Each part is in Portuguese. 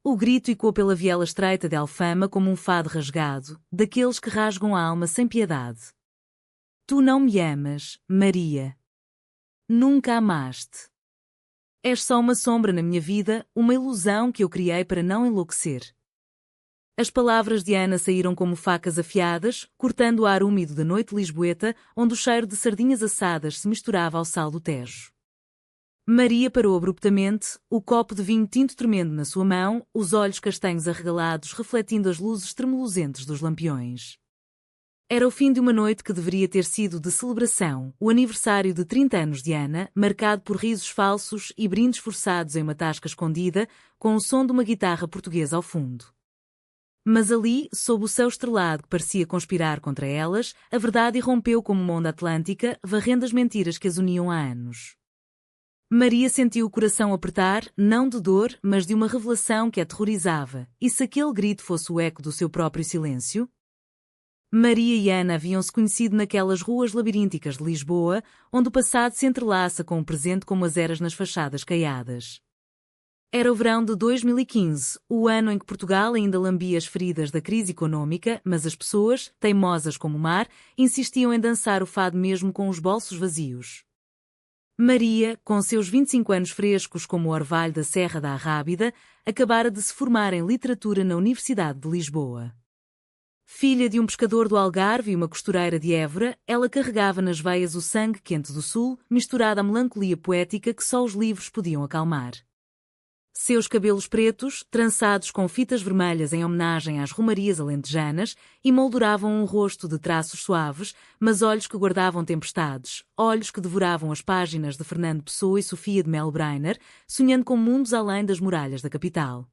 O grito ecoou pela viela estreita de Alfama como um fado rasgado, daqueles que rasgam a alma sem piedade. Tu não me amas, Maria. Nunca amaste. És só uma sombra na minha vida, uma ilusão que eu criei para não enlouquecer. As palavras de Ana saíram como facas afiadas, cortando o ar úmido da noite lisboeta, onde o cheiro de sardinhas assadas se misturava ao sal do Tejo. Maria parou abruptamente, o copo de vinho tinto tremendo na sua mão, os olhos castanhos arregalados refletindo as luzes tremulosentes dos lampiões. Era o fim de uma noite que deveria ter sido de celebração, o aniversário de 30 anos de Ana, marcado por risos falsos e brindes forçados em uma tasca escondida, com o som de uma guitarra portuguesa ao fundo. Mas ali, sob o céu estrelado que parecia conspirar contra elas, a verdade irrompeu como uma onda atlântica, varrendo as mentiras que as uniam há anos. Maria sentiu o coração apertar, não de dor, mas de uma revelação que a aterrorizava. E se aquele grito fosse o eco do seu próprio silêncio? Maria e Ana haviam-se conhecido naquelas ruas labirínticas de Lisboa, onde o passado se entrelaça com o presente como as eras nas fachadas caiadas. Era o verão de 2015, o ano em que Portugal ainda lambia as feridas da crise econômica, mas as pessoas, teimosas como o mar, insistiam em dançar o fado mesmo com os bolsos vazios. Maria, com seus 25 anos frescos como o orvalho da Serra da Arrábida, acabara de se formar em literatura na Universidade de Lisboa. Filha de um pescador do Algarve e uma costureira de Évora, ela carregava nas veias o sangue quente do sul, misturado à melancolia poética que só os livros podiam acalmar. Seus cabelos pretos, trançados com fitas vermelhas em homenagem às romarias alentejanas, emolduravam um rosto de traços suaves, mas olhos que guardavam tempestades, olhos que devoravam as páginas de Fernando Pessoa e Sofia de Melo Brainer, sonhando com mundos além das muralhas da capital.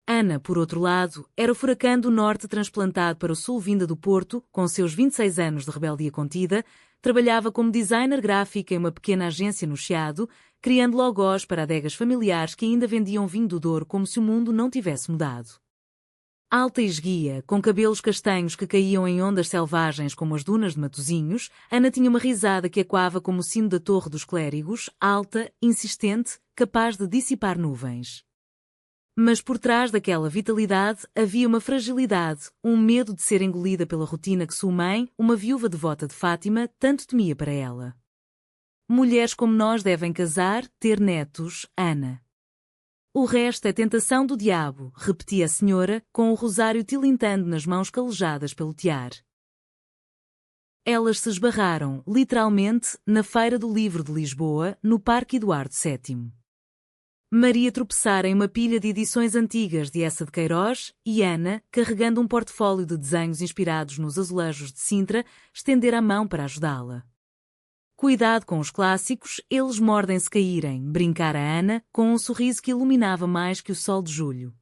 Ana, por outro lado, era o furacão do norte transplantado para o sul vinda do Porto, com seus 26 anos de rebeldia contida, trabalhava como designer gráfica em uma pequena agência no Chiado, criando logos para adegas familiares que ainda vendiam vinho do Douro como se o mundo não tivesse mudado. Alta e esguia, com cabelos castanhos que caíam em ondas selvagens como as dunas de Matosinhos, Ana tinha uma risada que ecoava como o sino da Torre dos Clérigos, alta, insistente, capaz de dissipar nuvens. Mas por trás daquela vitalidade havia uma fragilidade, um medo de ser engolida pela rotina que sua mãe, uma viúva devota de Fátima, tanto temia para ela. Mulheres como nós devem casar, ter netos, Ana. O resto é tentação do diabo, repetia a senhora, com o rosário tilintando nas mãos calejadas pelo tiar. Elas se esbarraram, literalmente, na Feira do Livro de Lisboa, no Parque Eduardo VII. Maria tropeçara em uma pilha de edições antigas de Eça de Queiroz e Ana, carregando um portfólio de desenhos inspirados nos azulejos de Sintra, estendera a mão para ajudá-la. Cuidado com os clássicos, eles mordem se caírem, brincara Ana, com um sorriso que iluminava mais que o sol de julho.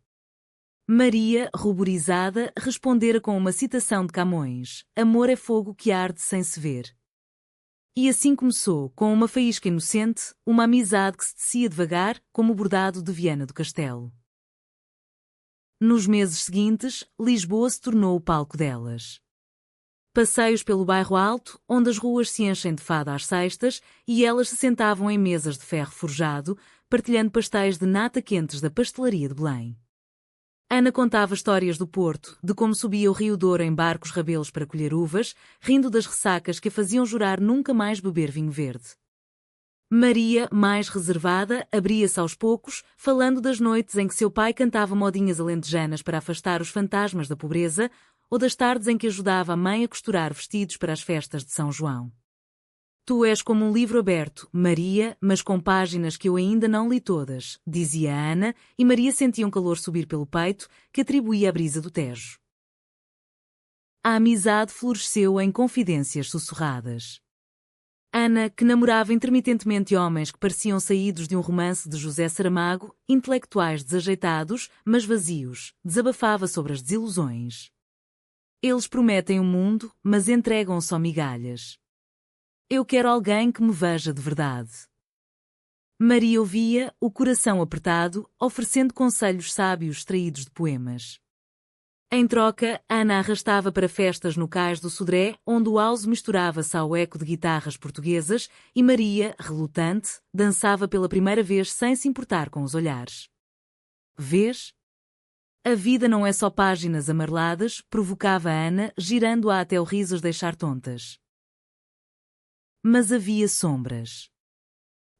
Maria, ruborizada, respondera com uma citação de Camões: amor é fogo que arde sem se ver. E assim começou, com uma faísca inocente, uma amizade que se tecia devagar, como o bordado de Viana do Castelo. Nos meses seguintes, Lisboa se tornou o palco delas. Passeios pelo bairro Alto, onde as ruas se enchem de fado às sextas, e elas se sentavam em mesas de ferro forjado, partilhando pastéis de nata quentes da pastelaria de Belém. Ana contava histórias do Porto, de como subia o Rio Douro em barcos rabelos para colher uvas, rindo das ressacas que a faziam jurar nunca mais beber vinho verde. Maria, mais reservada, abria-se aos poucos, falando das noites em que seu pai cantava modinhas alentejanas para afastar os fantasmas da pobreza, ou das tardes em que ajudava a mãe a costurar vestidos para as festas de São João. Tu és como um livro aberto, Maria, mas com páginas que eu ainda não li todas, dizia Ana, e Maria sentia um calor subir pelo peito, que atribuía à brisa do Tejo. A amizade floresceu em confidências sussurradas. Ana, que namorava intermitentemente homens que pareciam saídos de um romance de José Saramago, intelectuais desajeitados, mas vazios, desabafava sobre as desilusões. Eles prometem o mundo, mas entregam só migalhas. Eu quero alguém que me veja de verdade. Maria ouvia, o coração apertado, oferecendo conselhos sábios extraídos de poemas. Em troca, Ana arrastava para festas no cais do Sodré, onde o house misturava-se ao eco de guitarras portuguesas, e Maria, relutante, dançava pela primeira vez sem se importar com os olhares. vês? A vida não é só páginas amareladas, provocava Ana, girando-a até o riso as deixar tontas. Mas havia sombras.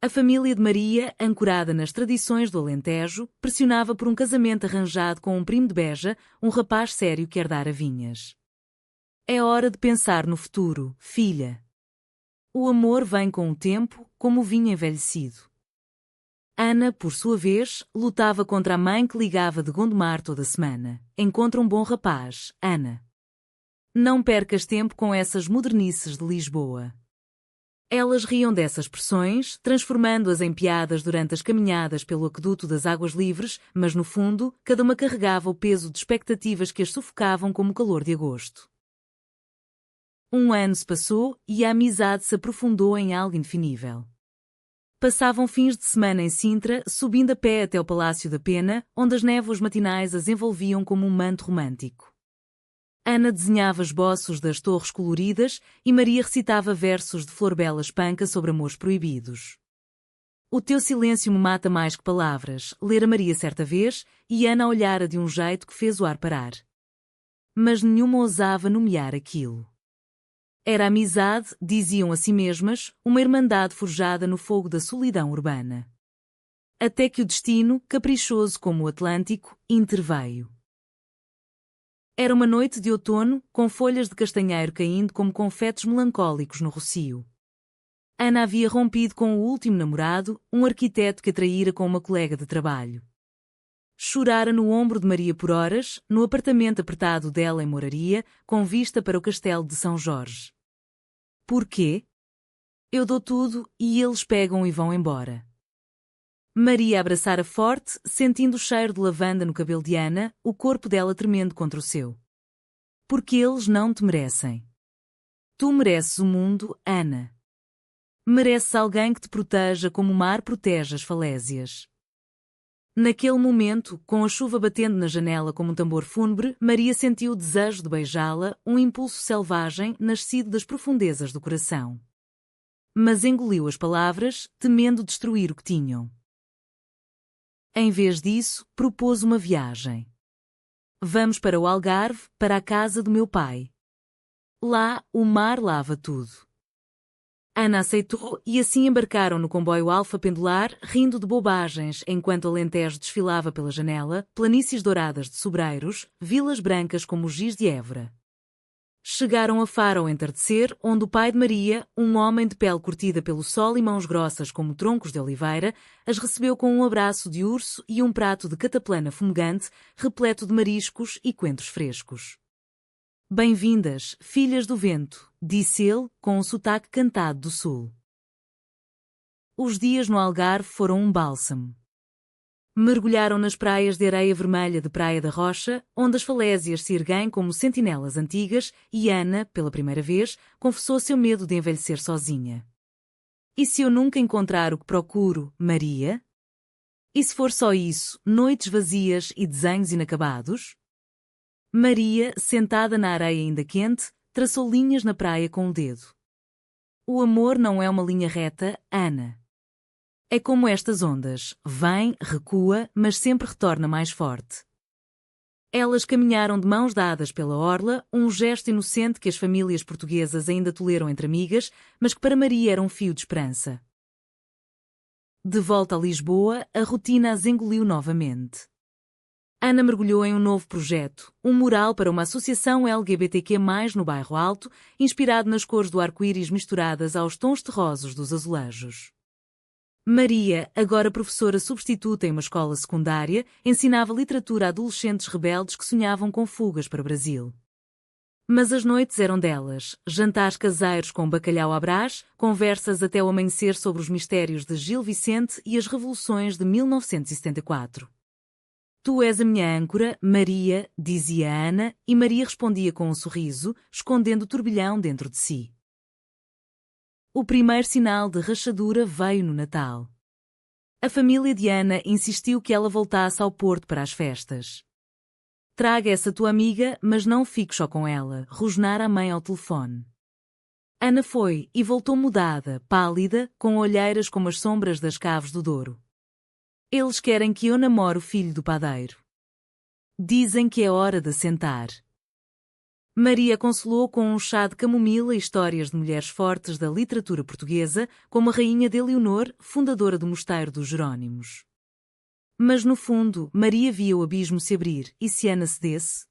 A família de Maria, ancorada nas tradições do Alentejo, pressionava por um casamento arranjado com um primo de Beja, um rapaz sério que herdara vinhas. É hora de pensar no futuro, filha. O amor vem com o tempo, como o vinho envelhecido. Ana, por sua vez, lutava contra a mãe que ligava de Gondomar toda semana. Encontra um bom rapaz, Ana. Não percas tempo com essas modernices de Lisboa. Elas riam dessas pressões, transformando-as em piadas durante as caminhadas pelo aqueduto das águas livres, mas no fundo, cada uma carregava o peso de expectativas que as sufocavam como o calor de agosto. Um ano se passou e a amizade se aprofundou em algo indefinível. Passavam fins de semana em Sintra, subindo a pé até o Palácio da Pena, onde as névoas matinais as envolviam como um manto romântico. Ana desenhava esboços das torres coloridas e Maria recitava versos de Florbela Espanca sobre amores proibidos. O teu silêncio me mata mais que palavras, lera Maria certa vez, e Ana olhara de um jeito que fez o ar parar. Mas nenhuma ousava nomear aquilo. Era amizade, diziam a si mesmas, uma irmandade forjada no fogo da solidão urbana. Até que o destino, caprichoso como o Atlântico, interveio. Era uma noite de outono, com folhas de castanheiro caindo como confetes melancólicos no rocio. Ana havia rompido com o último namorado, um arquiteto que a traíra com uma colega de trabalho. Chorara no ombro de Maria por horas, no apartamento apertado dela em Moraria, com vista para o castelo de São Jorge. Porquê? Eu dou tudo e eles pegam e vão embora. Maria abraçara forte, sentindo o cheiro de lavanda no cabelo de Ana, o corpo dela tremendo contra o seu. Porque eles não te merecem. Tu mereces o mundo, Ana. Mereces alguém que te proteja como o mar protege as falésias. Naquele momento, com a chuva batendo na janela como um tambor fúnebre, Maria sentiu o desejo de beijá-la, um impulso selvagem nascido das profundezas do coração. Mas engoliu as palavras, temendo destruir o que tinham. Em vez disso, propôs uma viagem. Vamos para o Algarve, para a casa do meu pai. Lá, o mar lava tudo. Ana aceitou e assim embarcaram no comboio alfa pendular, rindo de bobagens enquanto o Alentejo desfilava pela janela, planícies douradas de sobreiros, vilas brancas como o giz de Évora. Chegaram a Faro ao entardecer, onde o pai de Maria, um homem de pele curtida pelo sol e mãos grossas como troncos de oliveira, as recebeu com um abraço de urso e um prato de cataplana fumegante, repleto de mariscos e coentros frescos. Bem-vindas, filhas do vento, disse ele, com um sotaque cantado do sul. Os dias no Algarve foram um bálsamo. Mergulharam nas praias de areia vermelha de Praia da Rocha, onde as falésias se erguem como sentinelas antigas, e Ana, pela primeira vez, confessou seu medo de envelhecer sozinha. E se eu nunca encontrar o que procuro, Maria? E se for só isso, noites vazias e desenhos inacabados? Maria, sentada na areia ainda quente, traçou linhas na praia com o dedo. O amor não é uma linha reta, Ana. É como estas ondas, vem, recua, mas sempre retorna mais forte. Elas caminharam de mãos dadas pela orla, um gesto inocente que as famílias portuguesas ainda toleram entre amigas, mas que para Maria era um fio de esperança. De volta a Lisboa, a rotina as engoliu novamente. Ana mergulhou em um novo projeto, um mural para uma associação LGBTQ+, no Bairro Alto, inspirado nas cores do arco-íris misturadas aos tons terrosos dos azulejos. Maria, agora professora substituta em uma escola secundária, ensinava literatura a adolescentes rebeldes que sonhavam com fugas para o Brasil. Mas as noites eram delas, jantares caseiros com bacalhau à brás, conversas até o amanhecer sobre os mistérios de Gil Vicente e as revoluções de 1974. Tu és a minha âncora, Maria, dizia Ana, e Maria respondia com um sorriso, escondendo o turbilhão dentro de si. O primeiro sinal de rachadura veio no Natal. A família de Ana insistiu que ela voltasse ao Porto para as festas. Traga essa tua amiga, mas não fique só com ela, rosnara a mãe ao telefone. Ana foi e voltou mudada, pálida, com olheiras como as sombras das caves do Douro. Eles querem que eu namore o filho do padeiro. Dizem que é hora de sentar. Maria consolou com um chá de camomila histórias de mulheres fortes da literatura portuguesa, como a rainha de Leonor, fundadora do Mosteiro dos Jerónimos. Mas no fundo, Maria via o abismo se abrir, e se Ana cedesse?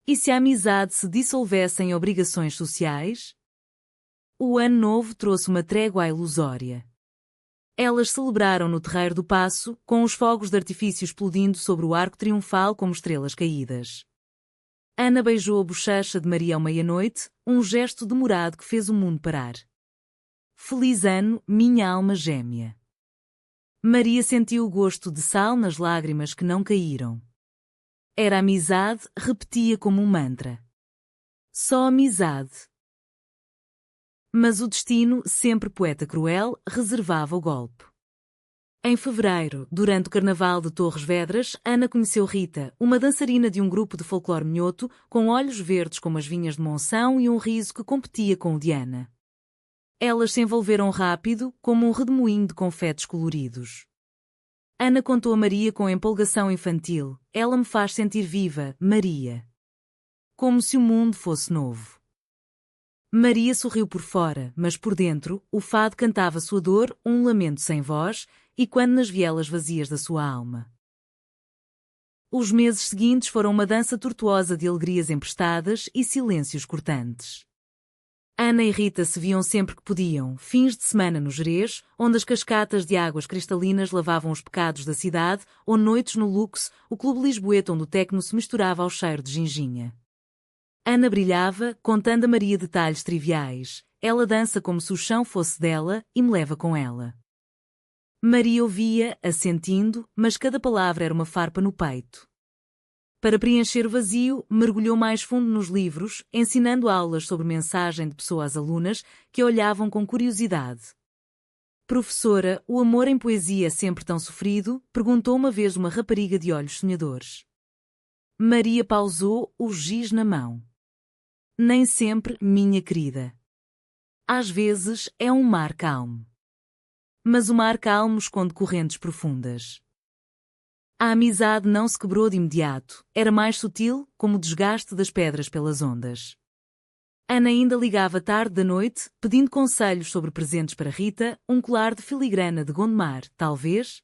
E se a amizade se dissolvesse em obrigações sociais? O ano novo trouxe uma trégua ilusória. Elas celebraram no terreiro do Paço, com os fogos de artifício explodindo sobre o arco triunfal como estrelas caídas. Ana beijou a bochecha de Maria ao meia-noite, um gesto demorado que fez o mundo parar. Feliz ano, minha alma gêmea. Maria sentiu o gosto de sal nas lágrimas que não caíram. Era amizade, repetia como um mantra. Só amizade. Mas o destino, sempre poeta cruel, reservava o golpe. Em fevereiro, durante o Carnaval de Torres Vedras, Ana conheceu Rita, uma dançarina de um grupo de folclore minhoto, com olhos verdes como as vinhas de Monção e um riso que competia com o de Ana. Elas se envolveram rápido, como um redemoinho de confetes coloridos. Ana contou a Maria com empolgação infantil: ela me faz sentir viva, Maria. Como se o mundo fosse novo. Maria sorriu por fora, mas por dentro, o fado cantava sua dor, um lamento sem voz, e quando nas vielas vazias da sua alma. Os meses seguintes foram uma dança tortuosa de alegrias emprestadas e silêncios cortantes. Ana e Rita se viam sempre que podiam, fins de semana no Gerês, onde as cascatas de águas cristalinas lavavam os pecados da cidade, ou noites no Lux, o clube lisboeta onde o tecno se misturava ao cheiro de ginginha. Ana brilhava, contando a Maria detalhes triviais. Ela dança como se o chão fosse dela e me leva com ela. Maria ouvia, assentindo, mas cada palavra era uma farpa no peito. Para preencher o vazio, mergulhou mais fundo nos livros, ensinando aulas sobre mensagem de pessoas alunas que a olhavam com curiosidade. Professora, o amor em poesia é sempre tão sofrido? Perguntou uma vez uma rapariga de olhos sonhadores. Maria pausou, o giz na mão. Nem sempre, minha querida. Às vezes, é um mar calmo. Mas o mar calmo esconde correntes profundas. A amizade não se quebrou de imediato, era mais sutil, como o desgaste das pedras pelas ondas. Ana ainda ligava tarde da noite, pedindo conselhos sobre presentes para Rita, um colar de filigrana de Gondomar, talvez?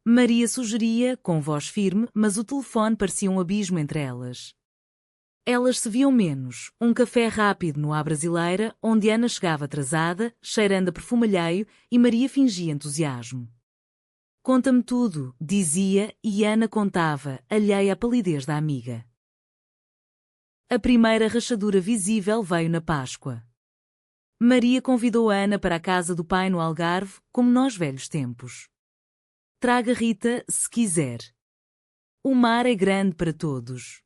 Maria sugeria, com voz firme, mas o telefone parecia um abismo entre elas. Elas se viam menos, um café rápido no à brasileira, onde Ana chegava atrasada, cheirando a perfume alheio, e Maria fingia entusiasmo. Conta-me tudo, dizia, e Ana contava, alheia à palidez da amiga. A primeira rachadura visível veio na Páscoa. Maria convidou a Ana para a casa do pai no Algarve, como nos velhos tempos. Traga Rita, se quiser. O mar é grande para todos.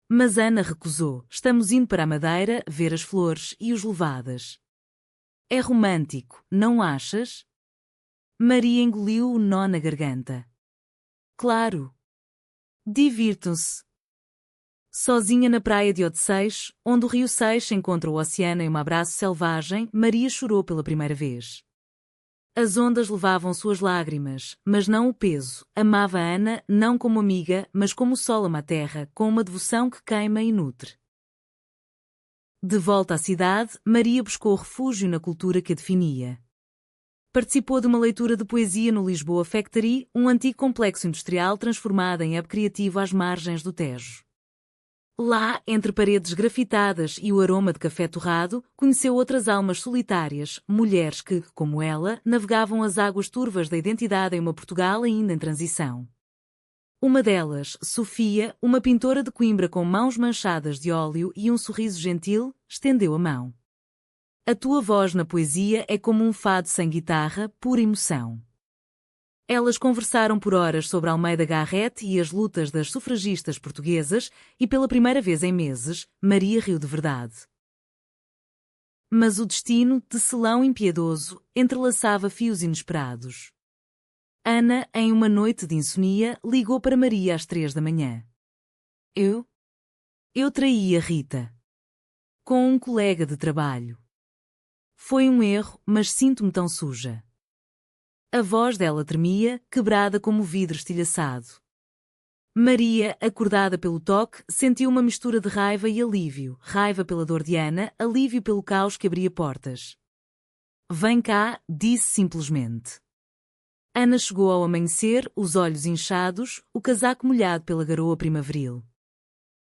Mas Ana recusou. Estamos indo para a Madeira, ver as flores e os levadas. É romântico, não achas? Maria engoliu o nó na garganta. Claro. Divirtam-se. Sozinha na praia de Odeceixe, onde o rio Seixo encontra o oceano em um abraço selvagem, Maria chorou pela primeira vez. As ondas levavam suas lágrimas, mas não o peso. Amava Ana, não como amiga, mas como o sol ama a terra, com uma devoção que queima e nutre. De volta à cidade, Maria buscou refúgio na cultura que a definia. Participou de uma leitura de poesia no Lisboa Factory, um antigo complexo industrial transformado em hub criativo às margens do Tejo. Lá, entre paredes grafitadas e o aroma de café torrado, conheceu outras almas solitárias, mulheres que, como ela, navegavam as águas turvas da identidade em uma Portugal ainda em transição. Uma delas, Sofia, uma pintora de Coimbra com mãos manchadas de óleo e um sorriso gentil, estendeu a mão. A tua voz na poesia é como um fado sem guitarra, pura emoção. Elas conversaram por horas sobre Almeida Garrett e as lutas das sufragistas portuguesas, e pela primeira vez em meses, Maria riu de verdade. Mas o destino, tecelão impiedoso, entrelaçava fios inesperados. Ana, em uma noite de insonia, ligou para Maria às 3 da manhã. Eu traí a Rita. Com um colega de trabalho. Foi um erro, mas sinto-me tão suja. A voz dela tremia, quebrada como vidro estilhaçado. Maria, acordada pelo toque, sentiu uma mistura de raiva e alívio, raiva pela dor de Ana, alívio pelo caos que abria portas. Vem cá, disse simplesmente. Ana chegou ao amanhecer, os olhos inchados, o casaco molhado pela garoa primaveril.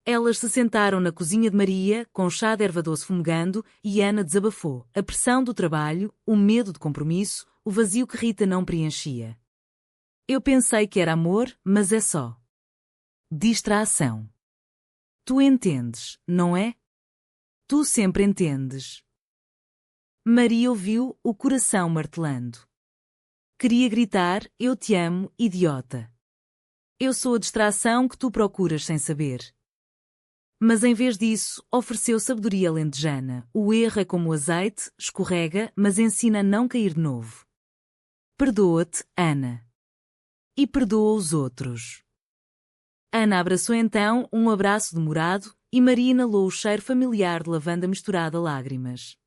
Elas se sentaram na cozinha de Maria, com chá de erva doce fumegando, e Ana desabafou, a pressão do trabalho, o medo de compromisso, o vazio que Rita não preenchia. Eu pensei que era amor, mas é só distração. Tu entendes, não é? Tu sempre entendes. Maria ouviu, o coração martelando. Queria gritar, eu te amo, idiota. Eu sou a distração que tu procuras sem saber. Mas em vez disso, ofereceu sabedoria alentejana. O erro é como o azeite, escorrega, mas ensina a não cair de novo. Perdoa-te, Ana. E perdoa os outros. Ana abraçou então, um abraço demorado, e Maria inalou o cheiro familiar de lavanda misturada a lágrimas.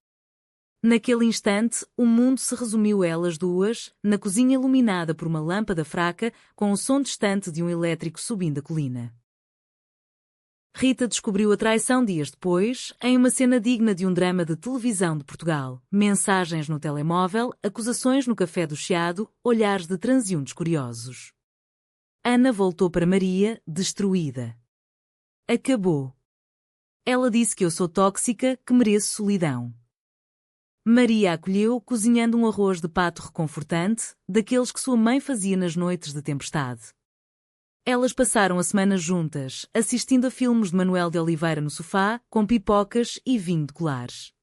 Naquele instante, o mundo se resumiu a elas duas, na cozinha iluminada por uma lâmpada fraca, com o som distante de um elétrico subindo a colina. Rita descobriu a traição dias depois, em uma cena digna de um drama de televisão de Portugal. Mensagens no telemóvel, acusações no café do Chiado, olhares de transeuntes curiosos. Ana voltou para Maria, destruída. Acabou. Ela disse que eu sou tóxica, que mereço solidão. Maria acolheu, cozinhando um arroz de pato reconfortante, daqueles que sua mãe fazia nas noites de tempestade. Elas passaram a semana juntas, assistindo a filmes de Manuel de Oliveira no sofá, com pipocas e vinho de colares.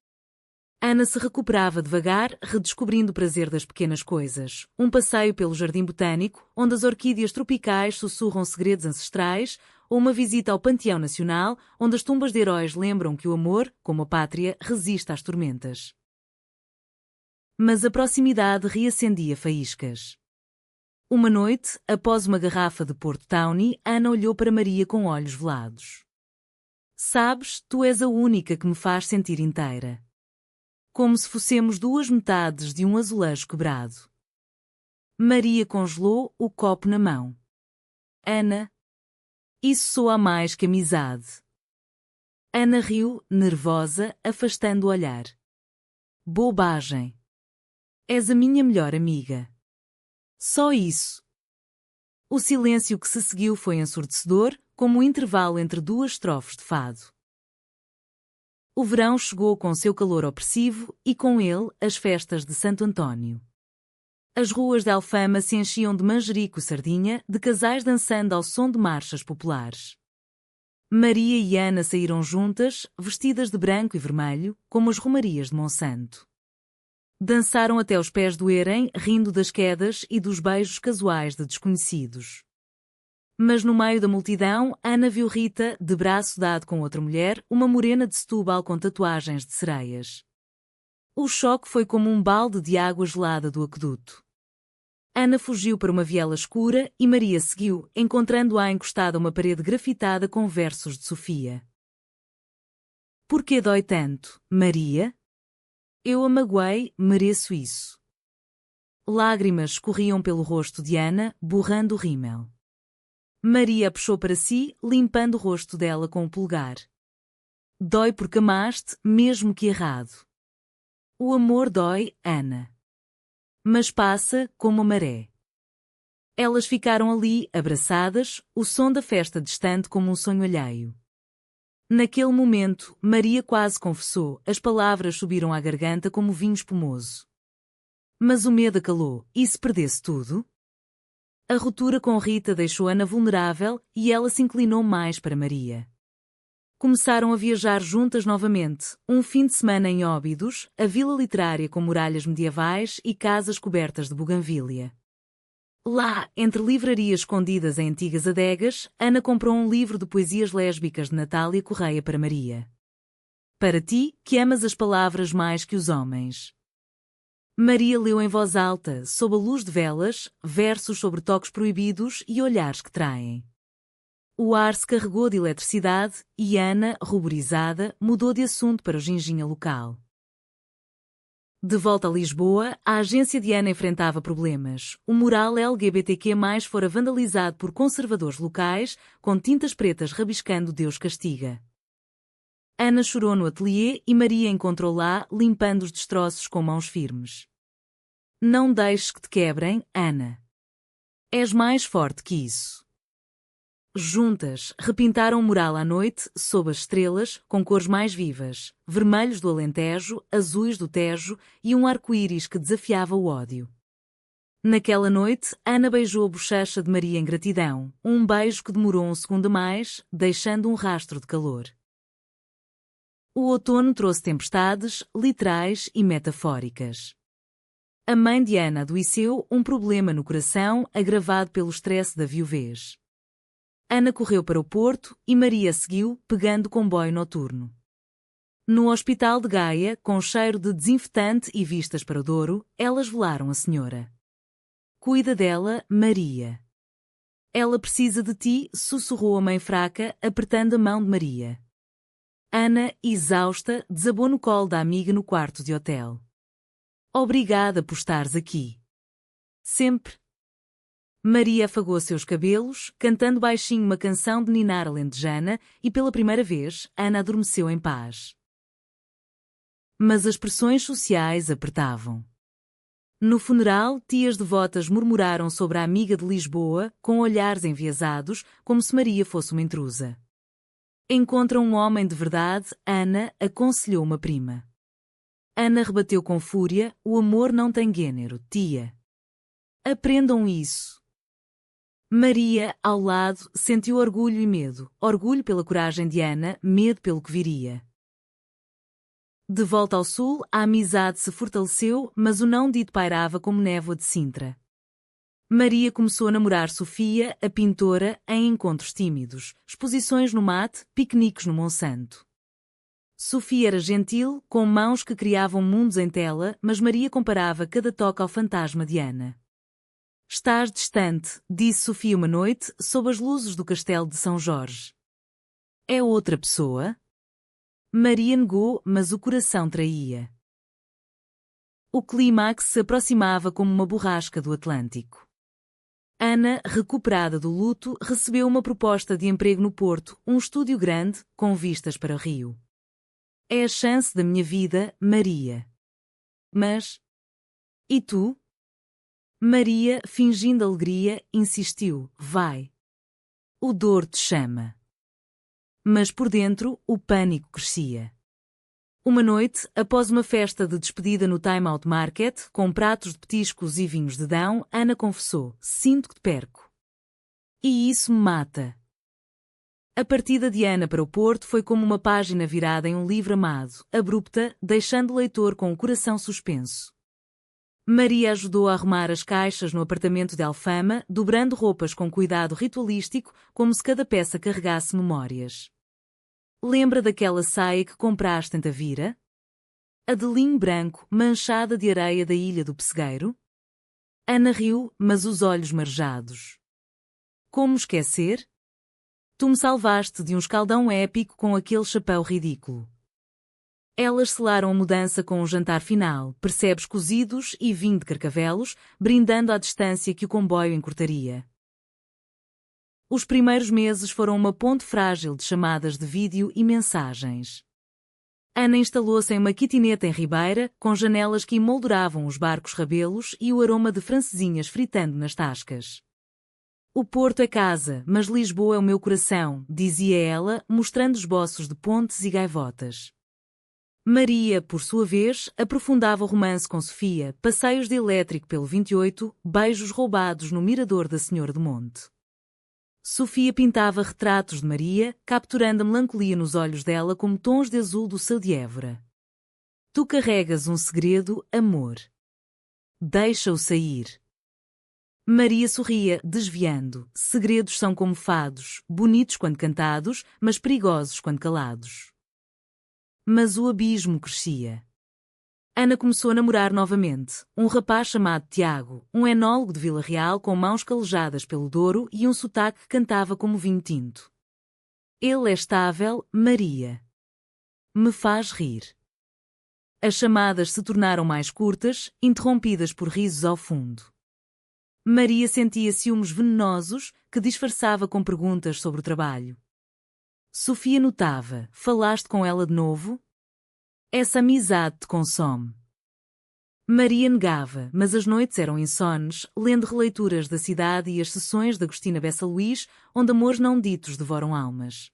Ana se recuperava devagar, redescobrindo o prazer das pequenas coisas. Um passeio pelo jardim botânico, onde as orquídeas tropicais sussurram segredos ancestrais, ou uma visita ao Panteão Nacional, onde as tumbas de heróis lembram que o amor, como a pátria, resiste às tormentas. Mas a proximidade reacendia faíscas. Uma noite, após uma garrafa de Porto Tawny, Ana olhou para Maria com olhos velados. Sabes, tu és a única que me faz sentir inteira. Como se fossemos duas metades de um azulejo quebrado. Maria congelou, o copo na mão. Ana, isso soa mais que amizade. Ana riu, nervosa, afastando o olhar. Bobagem. És a minha melhor amiga. Só isso. O silêncio que se seguiu foi ensurdecedor, como o intervalo entre duas estrofes de fado. O verão chegou com seu calor opressivo e com ele as festas de Santo António. As ruas de Alfama se enchiam de manjerico e sardinha, de casais dançando ao som de marchas populares. Maria e Ana saíram juntas, vestidas de branco e vermelho, como as romarias de Monsanto. Dançaram até os pés doerem, rindo das quedas e dos beijos casuais de desconhecidos. Mas no meio da multidão, Ana viu Rita, de braço dado com outra mulher, uma morena de Setúbal com tatuagens de sereias. O choque foi como um balde de água gelada do aqueduto. Ana fugiu para uma viela escura e Maria seguiu, encontrando-a encostada a uma parede grafitada com versos de Sofia. Por que dói tanto, Maria? Eu a magoei, mereço isso. Lágrimas escorriam pelo rosto de Ana, borrando o rímel. Maria a puxou para si, limpando o rosto dela com o polegar. Dói porque amaste, mesmo que errado. O amor dói, Ana. Mas passa, como a maré. Elas ficaram ali, abraçadas, o som da festa distante como um sonho alheio. Naquele momento, Maria quase confessou, as palavras subiram à garganta como vinho espumoso. Mas o medo calou, e se perdesse tudo? A ruptura com Rita deixou Ana vulnerável e ela se inclinou mais para Maria. Começaram a viajar juntas novamente, um fim de semana em Óbidos, a vila literária com muralhas medievais e casas cobertas de buganvília. Lá, entre livrarias escondidas em antigas adegas, Ana comprou um livro de poesias lésbicas de Natália Correia para Maria. Para ti, que amas as palavras mais que os homens. Maria leu em voz alta, sob a luz de velas, versos sobre toques proibidos e olhares que traem. O ar se carregou de eletricidade e Ana, ruborizada, mudou de assunto para o ginginha local. De volta a Lisboa, a agência de Ana enfrentava problemas. O mural LGBTQ+, fora vandalizado por conservadores locais, com tintas pretas rabiscando Deus castiga. Ana chorou no ateliê e Maria encontrou lá, limpando os destroços com mãos firmes. Não deixes que te quebrem, Ana. És mais forte que isso. Juntas, repintaram o mural à noite, sob as estrelas, com cores mais vivas, vermelhos do Alentejo, azuis do Tejo e um arco-íris que desafiava o ódio. Naquela noite, Ana beijou a bochecha de Maria em gratidão, um beijo que demorou um segundo a mais, deixando um rastro de calor. O outono trouxe tempestades, literais e metafóricas. A mãe de Ana adoeceu, um problema no coração, agravado pelo estresse da viuvez. Ana correu para o Porto e Maria seguiu, pegando o comboio noturno. No hospital de Gaia, com cheiro de desinfetante e vistas para o Douro, elas velaram a senhora. Cuida dela, Maria. Ela precisa de ti, sussurrou a mãe fraca, apertando a mão de Maria. Ana, exausta, desabou no colo da amiga no quarto de hotel. Obrigada por estares aqui. Sempre. Maria afagou seus cabelos, cantando baixinho uma canção de ninar alentejana, e pela primeira vez, Ana adormeceu em paz. Mas as pressões sociais apertavam. No funeral, tias devotas murmuraram sobre a amiga de Lisboa, com olhares enviesados, como se Maria fosse uma intrusa. Encontra um homem de verdade, Ana, aconselhou uma prima. Ana rebateu com fúria, o amor não tem gênero, tia. Aprendam isso. Maria, ao lado, sentiu orgulho e medo, orgulho pela coragem de Ana, medo pelo que viria. De volta ao sul, a amizade se fortaleceu, mas o não dito pairava como névoa de Sintra. Maria começou a namorar Sofia, a pintora, em encontros tímidos, exposições no mate, piqueniques no Monsanto. Sofia era gentil, com mãos que criavam mundos em tela, mas Maria comparava cada toque ao fantasma de Ana. Estás distante, disse Sofia uma noite, sob as luzes do castelo de São Jorge. É outra pessoa? Maria negou, mas o coração traía. O clímax se aproximava como uma borrasca do Atlântico. Ana, recuperada do luto, recebeu uma proposta de emprego no Porto, um estúdio grande, com vistas para o Rio. É a chance da minha vida, Maria. Mas... E tu? Maria, fingindo alegria, insistiu, vai. O Douro te chama. Mas por dentro, o pânico crescia. Uma noite, após uma festa de despedida no Time Out Market, com pratos de petiscos e vinhos de Dão, Ana confessou, sinto que te perco. E isso me mata. A partida de Ana para o Porto foi como uma página virada em um livro amado, abrupta, deixando o leitor com o coração suspenso. Maria ajudou a arrumar as caixas no apartamento de Alfama, dobrando roupas com cuidado ritualístico, como se cada peça carregasse memórias. Lembra daquela saia que compraste em Tavira? A de linho branco, manchada de areia da ilha do Pessegueiro? Ana riu, mas os olhos marejados. Como esquecer? Tu me salvaste de um escaldão épico com aquele chapéu ridículo. Elas selaram a mudança com um jantar final, percebes cozidos e vinho de carcavelos, brindando à distância que o comboio encurtaria. Os primeiros meses foram uma ponte frágil de chamadas de vídeo e mensagens. Ana instalou-se em uma quitineta em Ribeira, com janelas que emolduravam os barcos rabelos e o aroma de francesinhas fritando nas tascas. O Porto é casa, mas Lisboa é o meu coração, dizia ela, mostrando esboços de pontes e gaivotas. Maria, por sua vez, aprofundava o romance com Sofia, passeios de elétrico pelo 28, beijos roubados no mirador da Senhora do Monte. Sofia pintava retratos de Maria, capturando a melancolia nos olhos dela como tons de azul do céu de Évora. Tu carregas um segredo, amor. Deixa-o sair. Maria sorria, desviando. Segredos são como fados, bonitos quando cantados, mas perigosos quando calados. Mas o abismo crescia. Ana começou a namorar novamente, um rapaz chamado Tiago, um enólogo de Vila Real com mãos calejadas pelo Douro e um sotaque que cantava como vinho tinto. Ele é estável, Maria. Me faz rir. As chamadas se tornaram mais curtas, interrompidas por risos ao fundo. Maria sentia ciúmes venenosos que disfarçava com perguntas sobre o trabalho. Sofia notava: falaste com ela de novo? Essa amizade te consome. Maria negava, mas as noites eram insones, lendo releituras da cidade e as sessões de Agostina Bessa Luís, onde amores não ditos devoram almas.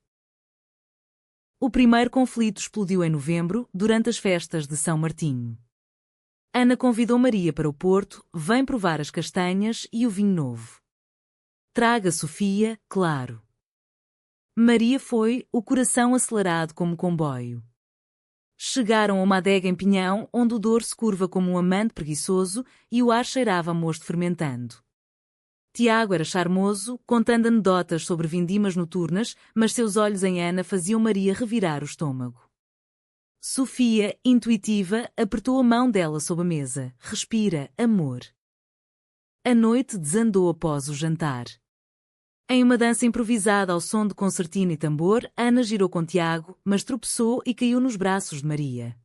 O primeiro conflito explodiu em novembro, durante as festas de São Martinho. Ana convidou Maria para o Porto: vem provar as castanhas e o vinho novo. Traga Sofia, claro. Maria foi, o coração acelerado como comboio. Chegaram a uma adega em Pinhão, onde o Douro se curva como um amante preguiçoso e o ar cheirava a mosto fermentando. Tiago era charmoso, contando anedotas sobre vindimas noturnas, mas seus olhos em Ana faziam Maria revirar o estômago. Sofia, intuitiva, apertou a mão dela sob a mesa. Respira, amor. A noite desandou após o jantar. Em uma dança improvisada ao som de concertina e tambor, Ana girou com Tiago, mas tropeçou e caiu nos braços de Maria.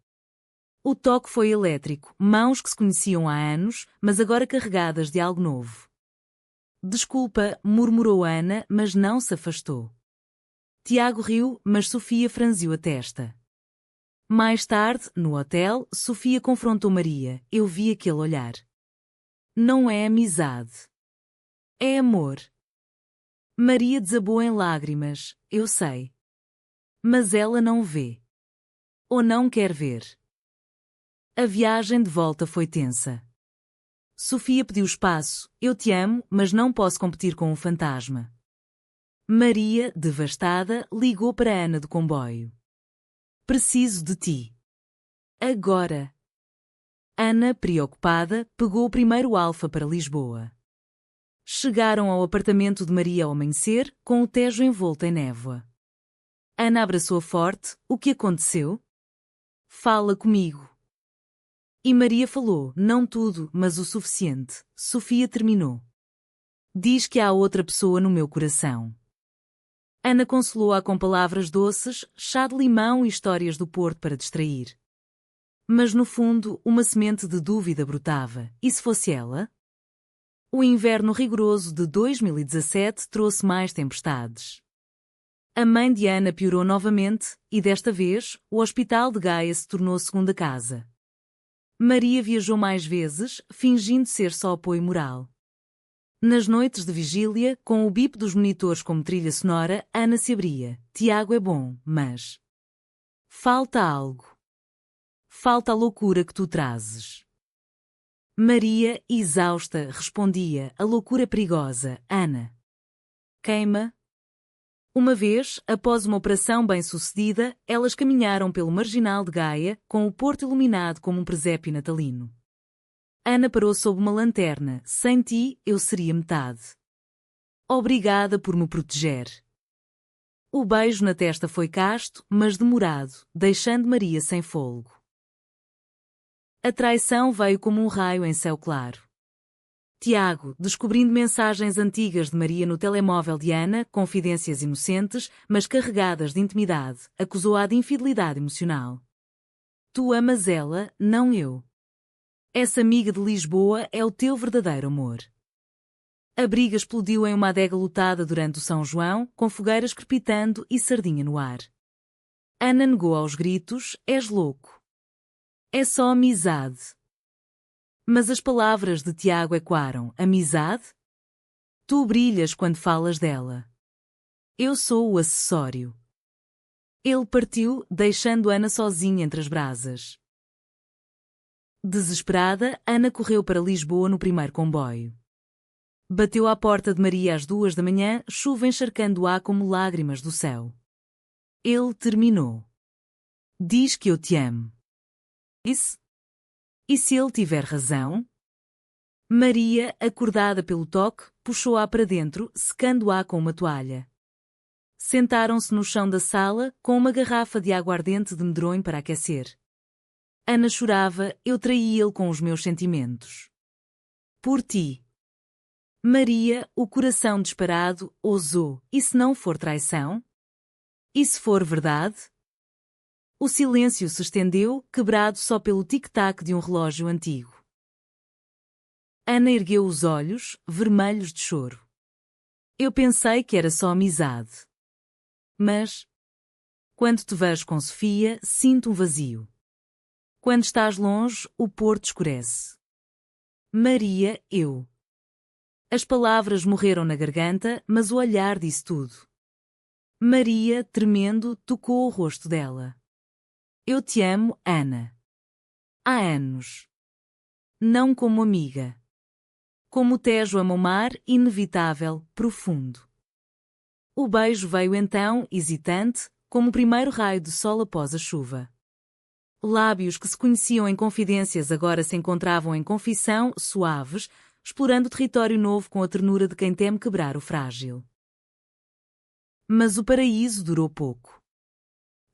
O toque foi elétrico, mãos que se conheciam há anos, mas agora carregadas de algo novo. Desculpa, murmurou Ana, mas não se afastou. Tiago riu, mas Sofia franziu a testa. Mais tarde, no hotel, Sofia confrontou Maria. Eu vi aquele olhar. Não é amizade. É amor. Maria desabou em lágrimas. Eu sei. Mas ela não vê. Ou não quer ver. A viagem de volta foi tensa. Sofia pediu espaço. Eu te amo, mas não posso competir com um fantasma. Maria, devastada, ligou para Ana do comboio. Preciso de ti. Agora. Ana, preocupada, pegou o primeiro Alfa para Lisboa. Chegaram ao apartamento de Maria ao amanhecer, com o Tejo envolto em névoa. Ana abraçou-a forte. O que aconteceu? Fala comigo. E Maria falou, não tudo, mas o suficiente. Sofia terminou. Diz que há outra pessoa no meu coração. Ana consolou-a com palavras doces, chá de limão e histórias do Porto para distrair. Mas no fundo, uma semente de dúvida brotava. E se fosse ela? O inverno rigoroso de 2017 trouxe mais tempestades. A mãe de Ana piorou novamente, e desta vez, o Hospital de Gaia se tornou segunda casa. Maria viajou mais vezes, fingindo ser só apoio moral. Nas noites de vigília, com o bip dos monitores como trilha sonora, Ana se abria. Tiago é bom, mas... falta algo. Falta a loucura que tu trazes. Maria, exausta, respondia, a loucura perigosa, Ana. Queima. Uma vez, após uma operação bem-sucedida, elas caminharam pelo marginal de Gaia, com o Porto iluminado como um presépio natalino. Ana parou sob uma lanterna. Sem ti, eu seria metade. Obrigada por me proteger. O beijo na testa foi casto, mas demorado, deixando Maria sem fôlego. A traição veio como um raio em céu claro. Tiago, descobrindo mensagens antigas de Maria no telemóvel de Ana, confidências inocentes, mas carregadas de intimidade, acusou-a de infidelidade emocional. Tu amas ela, não eu. Essa amiga de Lisboa é o teu verdadeiro amor. A briga explodiu em uma adega lotada durante o São João, com fogueiras crepitando e sardinha no ar. Ana negou aos gritos, és louco. É só amizade. Mas as palavras de Tiago ecoaram, amizade? Tu brilhas quando falas dela. Eu sou o acessório. Ele partiu, deixando Ana sozinha entre as brasas. Desesperada, Ana correu para Lisboa no primeiro comboio. Bateu à porta de Maria às 2 da manhã, chuva encharcando-a como lágrimas do céu. Ele terminou. Diz que eu te amo. E se ele tiver razão? Maria, acordada pelo toque, puxou-a para dentro, secando-a com uma toalha. Sentaram-se no chão da sala, com uma garrafa de aguardente de medronho para aquecer. Ana chorava, eu traí ele com os meus sentimentos. Por ti. Maria, o coração disparado, ousou, e se não for traição? E se for verdade? O silêncio se estendeu, quebrado só pelo tic-tac de um relógio antigo. Ana ergueu os olhos, vermelhos de choro. Eu pensei que era só amizade. Mas, quando te vejo com Sofia, sinto um vazio. Quando estás longe, o porto escurece. Maria, eu. As palavras morreram na garganta, mas o olhar disse tudo. Maria, tremendo, tocou o rosto dela. Eu te amo, Ana. Há anos. Não como amiga. Como o Tejo ama o mar, inevitável, profundo. O beijo veio então, hesitante, como o primeiro raio de sol após a chuva. Lábios que se conheciam em confidências agora se encontravam em confissão, suaves, explorando território novo com a ternura de quem teme quebrar o frágil. Mas o paraíso durou pouco.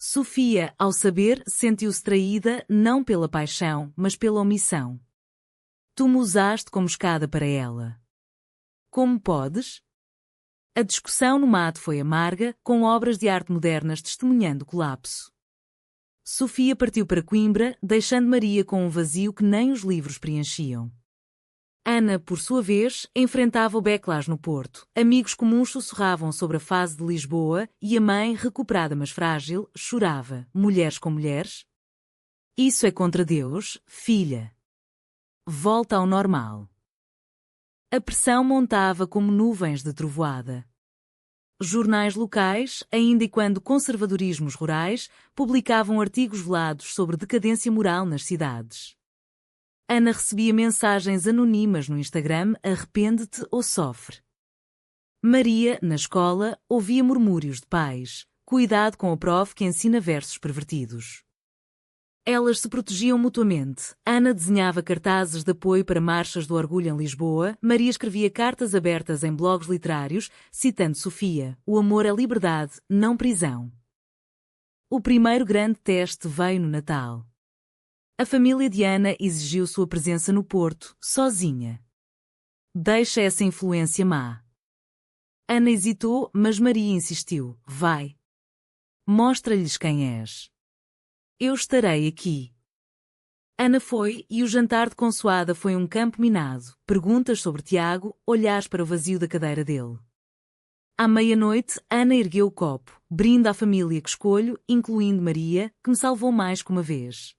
Sofia, ao saber, sentiu-se traída não pela paixão, mas pela omissão. Tu me usaste como escada para ela. Como podes? A discussão no mato foi amarga, com obras de arte modernas testemunhando o colapso. Sofia partiu para Coimbra, deixando Maria com um vazio que nem os livros preenchiam. Ana, por sua vez, enfrentava o backlash no Porto. Amigos comuns sussurravam sobre a fase de Lisboa e a mãe, recuperada mas frágil, chorava. Mulheres com mulheres? Isso é contra Deus, filha. Volta ao normal. A pressão montava como nuvens de trovoada. Jornais locais, ainda e quando conservadorismos rurais, publicavam artigos velados sobre decadência moral nas cidades. Ana recebia mensagens anônimas no Instagram: arrepende-te ou sofre. Maria, na escola, ouvia murmúrios de pais: cuidado com a prof que ensina versos pervertidos. Elas se protegiam mutuamente. Ana desenhava cartazes de apoio para marchas do orgulho em Lisboa, Maria escrevia cartas abertas em blogs literários, citando Sofia: o amor é liberdade, não prisão. O primeiro grande teste veio no Natal. A família de Ana exigiu sua presença no Porto, sozinha. Deixa essa influência má. Ana hesitou, mas Maria insistiu: vai. Mostra-lhes quem és. Eu estarei aqui. Ana foi, e o jantar de consoada foi um campo minado. Perguntas sobre Tiago, olhares para o vazio da cadeira dele. À meia-noite, Ana ergueu o copo: brinde à família que escolho, incluindo Maria, que me salvou mais que uma vez.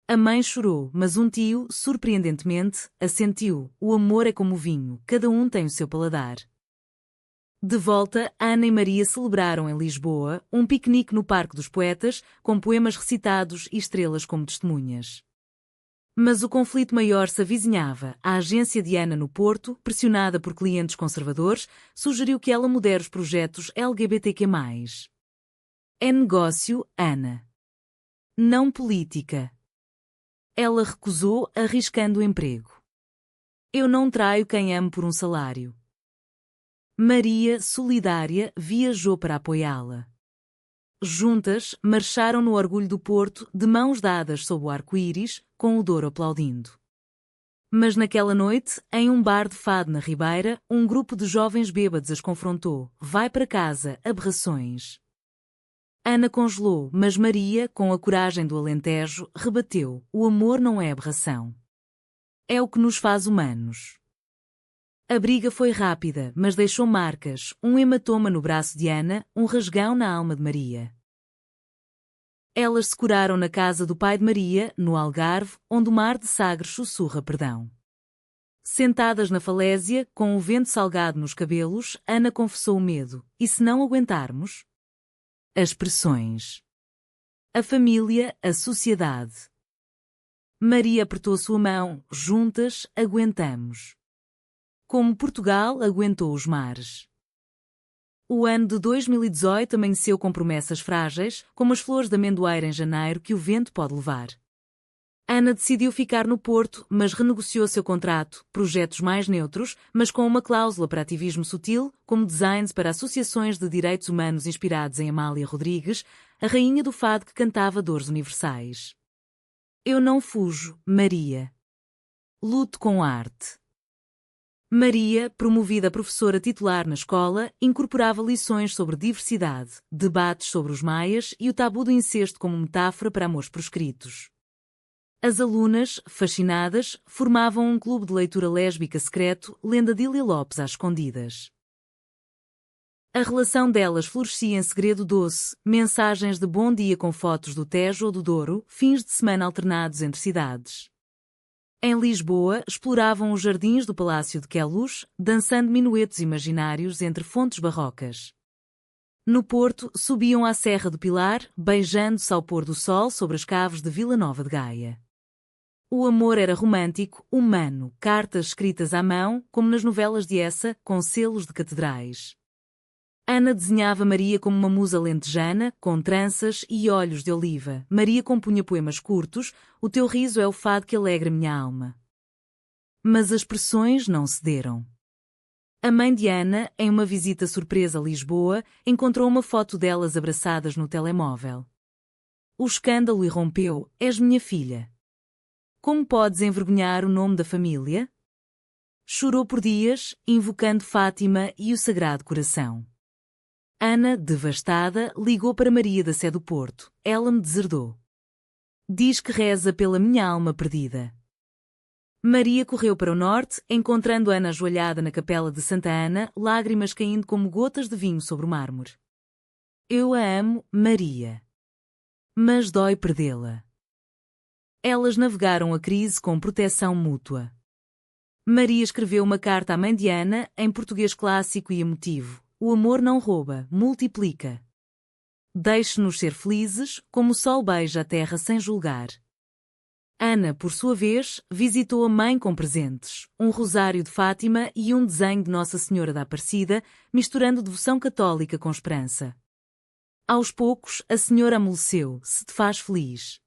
A mãe chorou, mas um tio, surpreendentemente, assentiu: o amor é como o vinho, cada um tem o seu paladar. De volta, Ana e Maria celebraram em Lisboa um piquenique no Parque dos Poetas, com poemas recitados e estrelas como testemunhas. Mas o conflito maior se avizinhava. A agência de Ana no Porto, pressionada por clientes conservadores, sugeriu que ela modere os projetos LGBTQ+. É negócio, Ana. Não política. Ela recusou, arriscando o emprego. Eu não traio quem amo por um salário. Maria, solidária, viajou para apoiá-la. Juntas, marcharam no orgulho do Porto, de mãos dadas sob o arco-íris, com o Douro aplaudindo. Mas naquela noite, em um bar de fado na Ribeira, um grupo de jovens bêbados as confrontou: vai para casa, aberrações. Ana congelou, mas Maria, com a coragem do Alentejo, rebateu: o amor não é aberração. É o que nos faz humanos. A briga foi rápida, mas deixou marcas: um hematoma no braço de Ana, um rasgão na alma de Maria. Elas se curaram na casa do pai de Maria, no Algarve, onde o mar de Sagres sussurra perdão. Sentadas na falésia, com o vento salgado nos cabelos, Ana confessou o medo: e se não aguentarmos? As pressões. A família, a sociedade. Maria apertou sua mão: juntas, aguentamos. Como Portugal aguentou os mares. O ano de 2018 amanheceu com promessas frágeis, como as flores da amendoeira em janeiro que o vento pode levar. Ana decidiu ficar no Porto, mas renegociou seu contrato, projetos mais neutros, mas com uma cláusula para ativismo sutil, como designs para associações de direitos humanos inspirados em Amália Rodrigues, a rainha do fado que cantava dores universais. Eu não fujo, Maria. Luto com arte. Maria, promovida a professora titular na escola, incorporava lições sobre diversidade, debates sobre os maias e o tabu do incesto como metáfora para amores proscritos. As alunas, fascinadas, formavam um clube de leitura lésbica secreto, lendo Adília Lopes às escondidas. A relação delas florescia em segredo doce, mensagens de bom dia com fotos do Tejo ou do Douro, fins de semana alternados entre cidades. Em Lisboa, exploravam os jardins do Palácio de Queluz, dançando minuetos imaginários entre fontes barrocas. No Porto, subiam à Serra do Pilar, beijando-se ao pôr do sol sobre as caves de Vila Nova de Gaia. O amor era romântico, humano, cartas escritas à mão, como nas novelas de Essa, com selos de catedrais. Ana desenhava Maria como uma musa lentejana, com tranças e olhos de oliva. Maria compunha poemas curtos, o teu riso é o fado que alegra minha alma. Mas as pressões não cederam. A mãe de Ana, em uma visita surpresa a Lisboa, encontrou uma foto delas abraçadas no telemóvel. O escândalo irrompeu, és minha filha. Como podes envergonhar o nome da família? Chorou por dias, invocando Fátima e o Sagrado Coração. Ana, devastada, ligou para Maria da Sé do Porto. Ela me deserdou. Diz que reza pela minha alma perdida. Maria correu para o norte, encontrando Ana ajoelhada na capela de Santa Ana, lágrimas caindo como gotas de vinho sobre o mármore. Eu a amo, Maria. Mas dói perdê-la. Elas navegaram a crise com proteção mútua. Maria escreveu uma carta à mãe de Ana, em português clássico e emotivo. O amor não rouba, multiplica. Deixe-nos ser felizes, como o sol beija a terra sem julgar. Ana, por sua vez, visitou a mãe com presentes, um rosário de Fátima e um desenho de Nossa Senhora da Aparecida, misturando devoção católica com esperança. Aos poucos, a senhora amoleceu, se te faz feliz.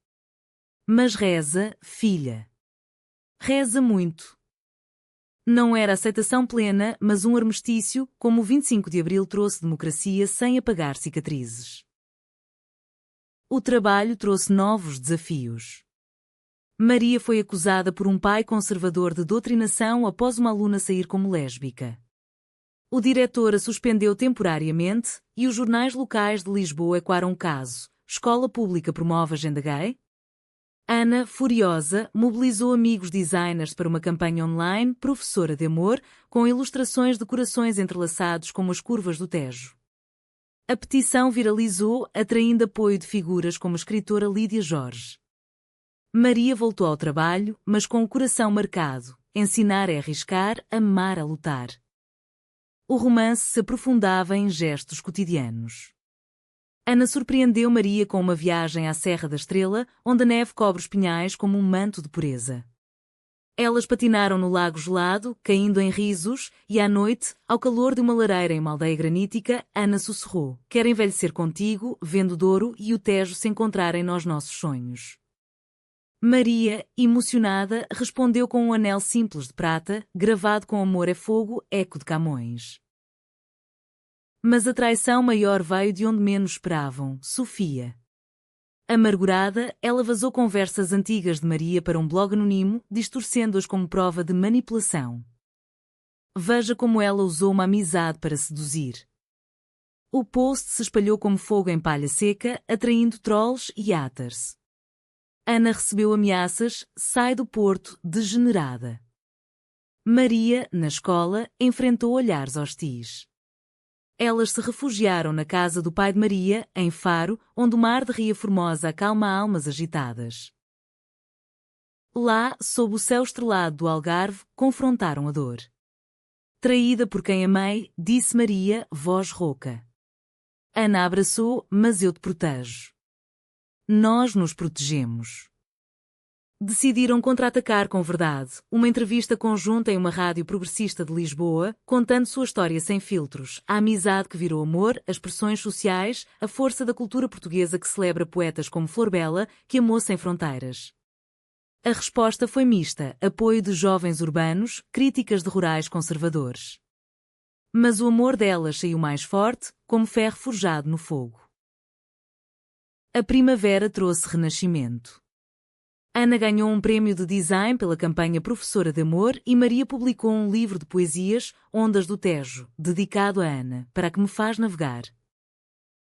Mas reza, filha. Reza muito. Não era aceitação plena, mas um armistício, como o 25 de Abril trouxe democracia sem apagar cicatrizes. O trabalho trouxe novos desafios. Maria foi acusada por um pai conservador de doutrinação após uma aluna sair como lésbica. O diretor a suspendeu temporariamente e os jornais locais de Lisboa ecoaram o caso. Escola pública promove agenda gay? Ana, furiosa, mobilizou amigos designers para uma campanha online, professora de amor, com ilustrações de corações entrelaçados como as curvas do Tejo. A petição viralizou, atraindo apoio de figuras como a escritora Lídia Jorge. Maria voltou ao trabalho, mas com o coração marcado. Ensinar é arriscar, amar é lutar. O romance se aprofundava em gestos cotidianos. Ana surpreendeu Maria com uma viagem à Serra da Estrela, onde a neve cobre os pinhais como um manto de pureza. Elas patinaram no lago gelado, caindo em risos, e à noite, ao calor de uma lareira em uma aldeia granítica, Ana sussurrou: quero envelhecer contigo, vendo o Douro e o Tejo se encontrarem nos nossos sonhos. Maria, emocionada, respondeu com um anel simples de prata, gravado com amor é fogo, eco de Camões. Mas a traição maior veio de onde menos esperavam, Sofia. Amargurada, ela vazou conversas antigas de Maria para um blog anónimo, distorcendo-as como prova de manipulação. Veja como ela usou uma amizade para seduzir. O post se espalhou como fogo em palha seca, atraindo trolls e haters. Ana recebeu ameaças, sai do Porto, degenerada. Maria, na escola, enfrentou olhares hostis. Elas se refugiaram na casa do pai de Maria, em Faro, onde o mar de Ria Formosa acalma almas agitadas. Lá, sob o céu estrelado do Algarve, confrontaram a dor. Traída por quem amei, disse Maria, voz rouca. Ana abraçou, mas eu te protejo. Nós nos protegemos. Decidiram contra-atacar com verdade, uma entrevista conjunta em uma rádio progressista de Lisboa, contando sua história sem filtros, a amizade que virou amor, as pressões sociais, a força da cultura portuguesa que celebra poetas como Flor Bela, que amou sem fronteiras. A resposta foi mista, apoio de jovens urbanos, críticas de rurais conservadores. Mas o amor delas saiu mais forte, como ferro forjado no fogo. A primavera trouxe renascimento. Ana ganhou um prémio de design pela campanha Professora de Amor e Maria publicou um livro de poesias, Ondas do Tejo, dedicado a Ana, para que me faz navegar.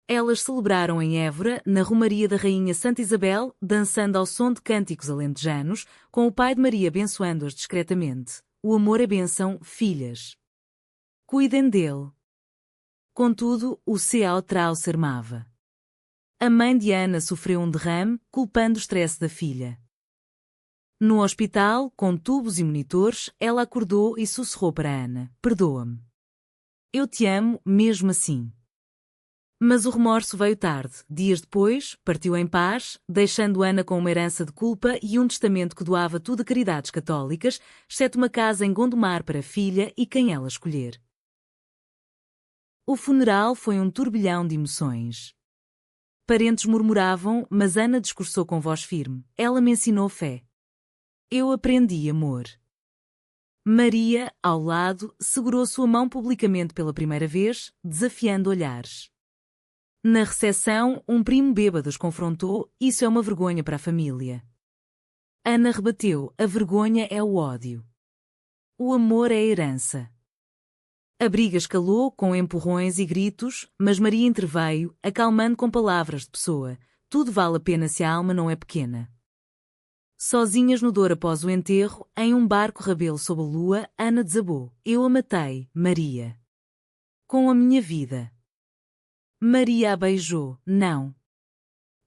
Elas celebraram em Évora, na Romaria da Rainha Santa Isabel, dançando ao som de cânticos alentejanos, com o pai de Maria abençoando-as discretamente. O amor é bênção, filhas. Cuidem dele. Contudo, o céu se armava. A mãe de Ana sofreu um derrame, culpando o estresse da filha. No hospital, com tubos e monitores, ela acordou e sussurrou para Ana: perdoa-me. Eu te amo, mesmo assim. Mas o remorso veio tarde. Dias depois, partiu em paz, deixando Ana com uma herança de culpa e um testamento que doava tudo a caridades católicas, exceto uma casa em Gondomar para a filha e quem ela escolher. O funeral foi um turbilhão de emoções. Parentes murmuravam, mas Ana discursou com voz firme. Ela me ensinou fé. Eu aprendi amor. Maria, ao lado, segurou sua mão publicamente pela primeira vez, desafiando olhares. Na recepção, um primo bêbado os confrontou: isso é uma vergonha para a família. Ana rebateu: a vergonha é o ódio. O amor é a herança. A briga escalou com empurrões e gritos, mas Maria interveio, acalmando com palavras de pessoa: tudo vale a pena se a alma não é pequena. Sozinhas no Douro após o enterro, em um barco rabelo sob a lua, Ana desabou: eu a matei, Maria. Com a minha vida. Maria a beijou: não.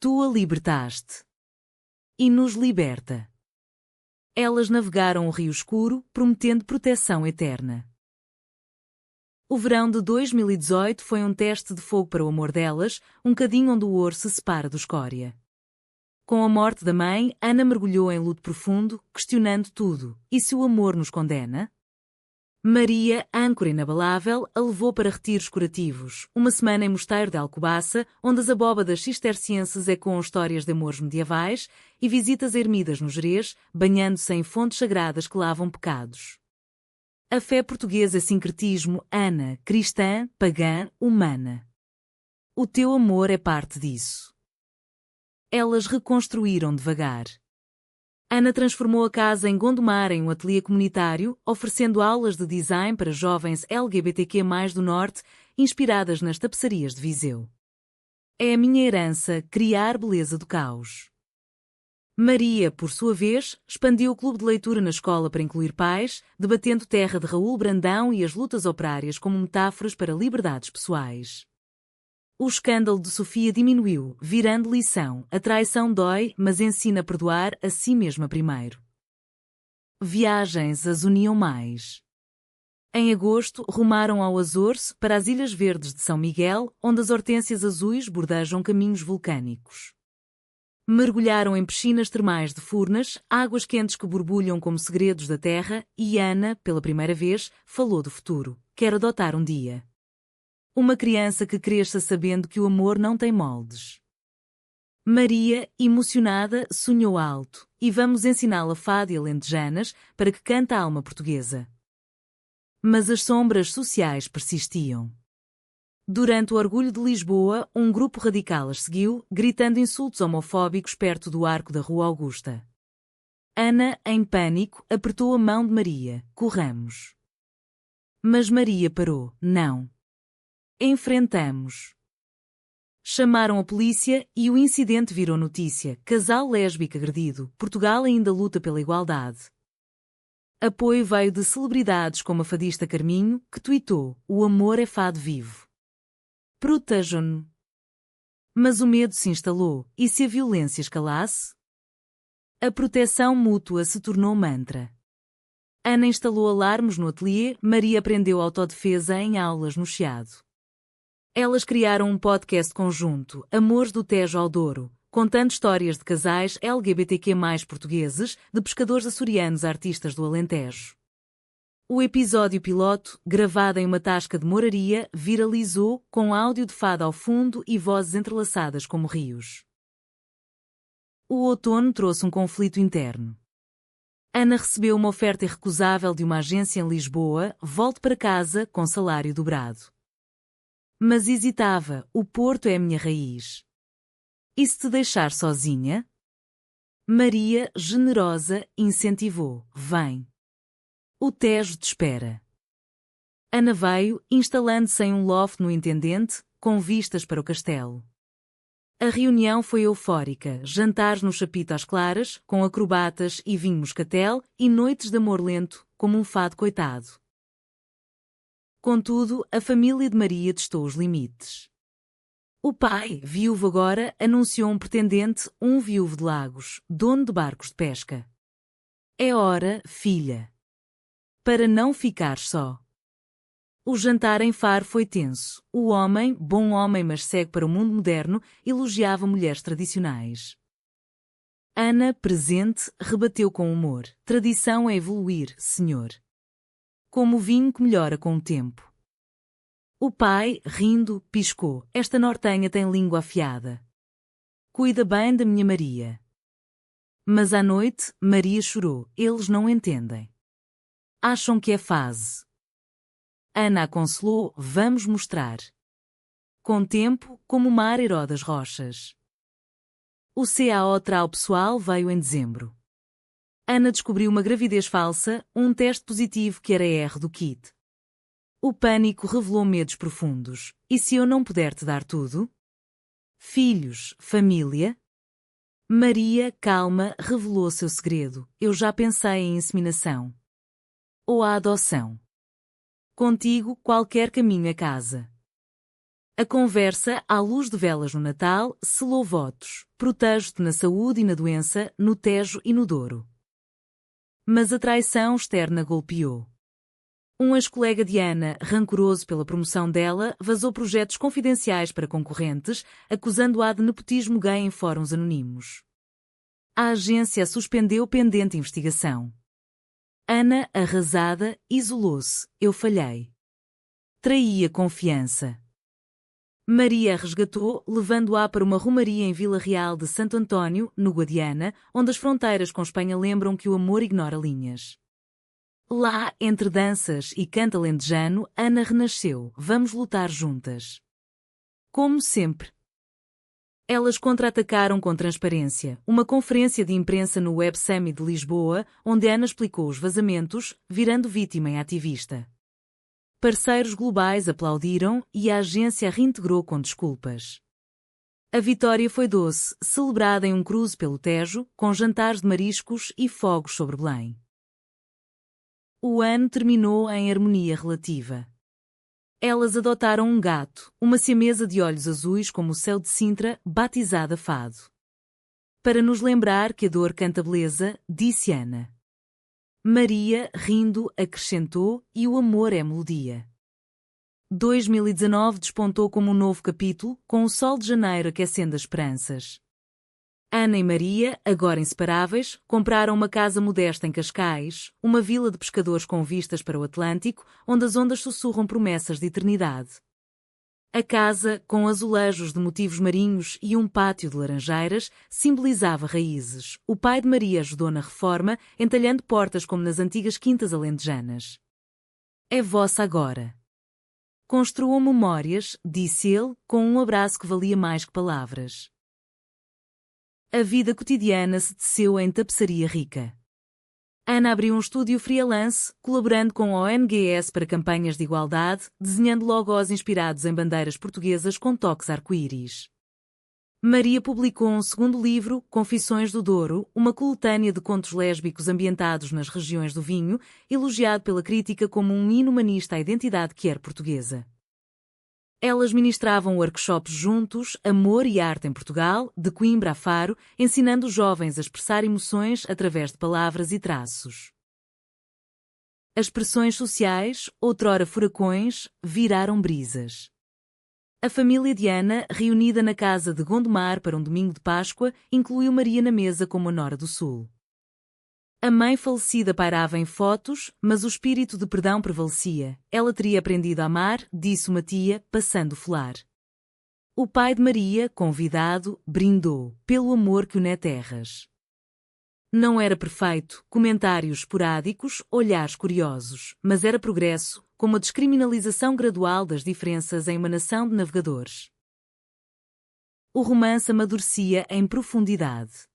Tu a libertaste. E nos liberta. Elas navegaram o rio escuro, prometendo proteção eterna. O verão de 2018 foi um teste de fogo para o amor delas, um cadinho onde o ouro se separa do escória. Com a morte da mãe, Ana mergulhou em luto profundo, questionando tudo: e se o amor nos condena? Maria, âncora inabalável, a levou para retiros curativos, uma semana em Mosteiro de Alcobaça, onde as abóbadas cistercienses ecoam histórias de amores medievais, e visitas a ermidas no Gerês, banhando-se em fontes sagradas que lavam pecados. A fé portuguesa é sincretismo, Ana, cristã, pagã, humana. O teu amor é parte disso. Elas reconstruíram devagar. Ana transformou a casa em Gondomar em um ateliê comunitário, oferecendo aulas de design para jovens LGBTQ+ do Norte, inspiradas nas tapeçarias de Viseu. É a minha herança criar beleza do caos. Maria, por sua vez, expandiu o clube de leitura na escola para incluir pais, debatendo Terra de Raul Brandão e as lutas operárias como metáforas para liberdades pessoais. O escândalo de Sofia diminuiu, virando lição: a traição dói, mas ensina a perdoar a si mesma primeiro. Viagens as uniam mais. Em agosto, rumaram ao Açores, para as Ilhas Verdes de São Miguel, onde as hortênsias azuis bordejam caminhos vulcânicos. Mergulharam em piscinas termais de Furnas, águas quentes que borbulham como segredos da terra, e Ana, pela primeira vez, falou do futuro: quero adotar um dia. Uma criança que cresça sabendo que o amor não tem moldes. Maria, emocionada, sonhou alto: e vamos ensiná-la fado e alentejanas para que cante a alma portuguesa. Mas as sombras sociais persistiam. Durante o Orgulho de Lisboa, um grupo radical as seguiu, gritando insultos homofóbicos perto do arco da Rua Augusta. Ana, em pânico, apertou a mão de Maria: corramos. Mas Maria parou: não. Enfrentamos. Chamaram a polícia e o incidente virou notícia: casal lésbico agredido, Portugal ainda luta pela igualdade. Apoio veio de celebridades como a fadista Carminho, que tuitou: o amor é fado vivo. Protejam-no. Mas o medo se instalou, e se a violência escalasse? A proteção mútua se tornou mantra. Ana instalou alarmes no ateliê, Maria aprendeu autodefesa em aulas no Chiado. Elas criaram um podcast conjunto, Amores do Tejo ao Douro, contando histórias de casais LGBTQ+ portugueses, de pescadores açorianos a artistas do Alentejo. O episódio piloto, gravado em uma tasca de moraria, viralizou, com áudio de fado ao fundo e vozes entrelaçadas como rios. O outono trouxe um conflito interno. Ana recebeu uma oferta irrecusável de uma agência em Lisboa: volte para casa com salário dobrado. Mas hesitava: o Porto é a minha raiz. E se te deixar sozinha? Maria, generosa, incentivou: vem. O Tejo te espera. Ana veio, instalando-se em um loft no Intendente, com vistas para o castelo. A reunião foi eufórica, jantares no Chapito às claras, com acrobatas e vinho moscatel, e noites de amor lento, como um fado coitado. Contudo, a família de Maria testou os limites. O pai, viúvo agora, anunciou um pretendente, um viúvo de Lagos, dono de barcos de pesca. É hora, filha. Para não ficar só. O jantar em Faro foi tenso. O homem, bom homem mas cego para o mundo moderno, elogiava mulheres tradicionais. Ana, presente, rebateu com humor: tradição é evoluir, senhor. Como o vinho que melhora com o tempo. O pai, rindo, piscou: esta nortenha tem língua afiada. Cuida bem da minha Maria. Mas à noite, Maria chorou: eles não entendem. Acham que é fase. Ana aconselhou: vamos mostrar. Com tempo, como o mar erode as rochas. O CAO Trau pessoal veio em dezembro. Ana descobriu uma gravidez falsa, um teste positivo que era R do kit. O pânico revelou medos profundos. E se eu não puder te dar tudo? Filhos, família? Maria, calma, revelou seu segredo: eu já pensei em inseminação. Ou a adoção. Contigo, qualquer caminho é casa. A conversa, à luz de velas no Natal, selou votos: protejo-te na saúde e na doença, no Tejo e no Douro. Mas a traição externa golpeou. Um ex-colega de Ana, rancoroso pela promoção dela, vazou projetos confidenciais para concorrentes, acusando-a de nepotismo gay em fóruns anónimos. A agência suspendeu pendente investigação. Ana, arrasada, isolou-se: eu falhei. Traí a confiança. Maria a resgatou, levando-a para uma romaria em Vila Real de Santo António, no Guadiana, onde as fronteiras com Espanha lembram que o amor ignora linhas. Lá, entre danças e canto alentejano, Ana renasceu: vamos lutar juntas. Como sempre. Elas contra-atacaram com transparência, uma conferência de imprensa no Web Summit de Lisboa, onde Ana explicou os vazamentos, virando vítima em ativista. Parceiros globais aplaudiram e a agência a reintegrou com desculpas. A vitória foi doce, celebrada em um cruze pelo Tejo, com jantares de mariscos e fogos sobre Belém. O ano terminou em harmonia relativa. Elas adotaram um gato, uma siamesa de olhos azuis como o céu de Sintra, batizada Fado. Para nos lembrar que a dor canta beleza, disse Ana. Maria, rindo, acrescentou: e o amor é melodia. 2019 despontou como um novo capítulo, com o sol de janeiro aquecendo as esperanças. Ana e Maria, agora inseparáveis, compraram uma casa modesta em Cascais, uma vila de pescadores com vistas para o Atlântico, onde as ondas sussurram promessas de eternidade. A casa, com azulejos de motivos marinhos e um pátio de laranjeiras, simbolizava raízes. O pai de Maria ajudou na reforma, entalhando portas como nas antigas quintas alentejanas. É vossa agora. Construam memórias, disse ele, com um abraço que valia mais que palavras. A vida cotidiana se teceu em tapeçaria rica. Ana abriu um estúdio freelance, colaborando com a ONGs para campanhas de igualdade, desenhando logos inspirados em bandeiras portuguesas com toques arco-íris. Maria publicou um segundo livro, Confissões do Douro, uma coletânea de contos lésbicos ambientados nas regiões do vinho, elogiado pela crítica como um hino humanista à identidade queer portuguesa. Elas ministravam workshops juntos, Amor e Arte em Portugal, de Coimbra a Faro, ensinando os jovens a expressar emoções através de palavras e traços. As pressões sociais, outrora furacões, viraram brisas. A família de Ana, reunida na casa de Gondomar para um domingo de Páscoa, incluiu Maria na mesa como a Nora do Sul. A mãe falecida pairava em fotos, mas o espírito de perdão prevalecia. Ela teria aprendido a amar, disse uma tia, passando o folar. O pai de Maria, convidado, brindou, pelo amor que une terras. Não era perfeito, comentários esporádicos, olhares curiosos, mas era progresso, como a descriminalização gradual das diferenças em uma nação de navegadores. O romance amadurecia em profundidade.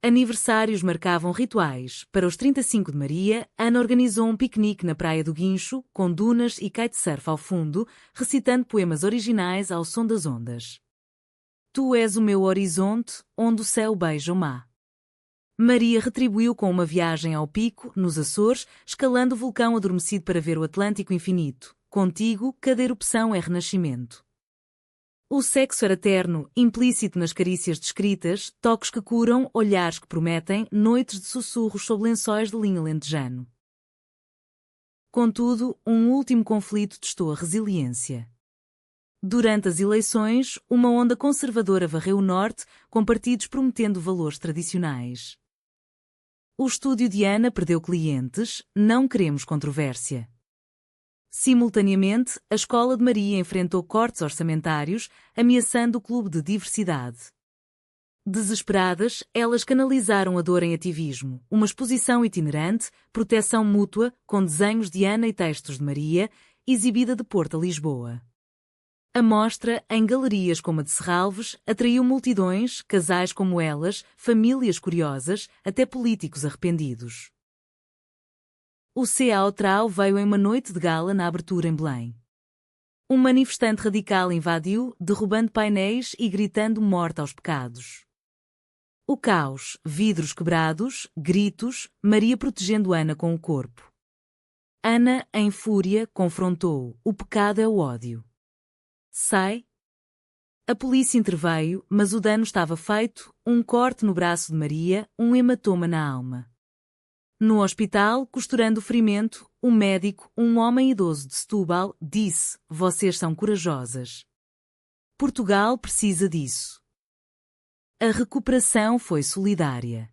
Aniversários marcavam rituais. Para os 35 de Maria, Ana organizou um piquenique na Praia do Guincho, com dunas e kitesurf ao fundo, recitando poemas originais ao som das ondas. Tu és o meu horizonte, onde o céu beija o mar. Maria retribuiu com uma viagem ao Pico, nos Açores, escalando o vulcão adormecido para ver o Atlântico infinito. Contigo, cada erupção é renascimento. O sexo era terno, implícito nas carícias descritas, toques que curam, olhares que prometem, noites de sussurros sob lençóis de linho lentejano. Contudo, um último conflito testou a resiliência. Durante as eleições, uma onda conservadora varreu o norte, com partidos prometendo valores tradicionais. O estúdio de Ana perdeu clientes, não queremos controvérsia. Simultaneamente, a Escola de Maria enfrentou cortes orçamentários, ameaçando o clube de diversidade. Desesperadas, elas canalizaram a dor em ativismo, uma exposição itinerante, proteção mútua, com desenhos de Ana e textos de Maria, exibida de Porto a Lisboa. A mostra, em galerias como a de Serralves, atraiu multidões, casais como elas, famílias curiosas, até políticos arrependidos. O C.A. Trau veio em uma noite de gala na abertura em Belém. Um manifestante radical invadiu, derrubando painéis e gritando morte aos pecados. O caos, vidros quebrados, gritos, Maria protegendo Ana com o corpo. Ana, em fúria, confrontou: o pecado é o ódio. Sai. A polícia interveio, mas o dano estava feito, um corte no braço de Maria, um hematoma na alma. No hospital, costurando o ferimento, o médico, um homem idoso de Setúbal, disse: vocês são corajosas. Portugal precisa disso. A recuperação foi solidária.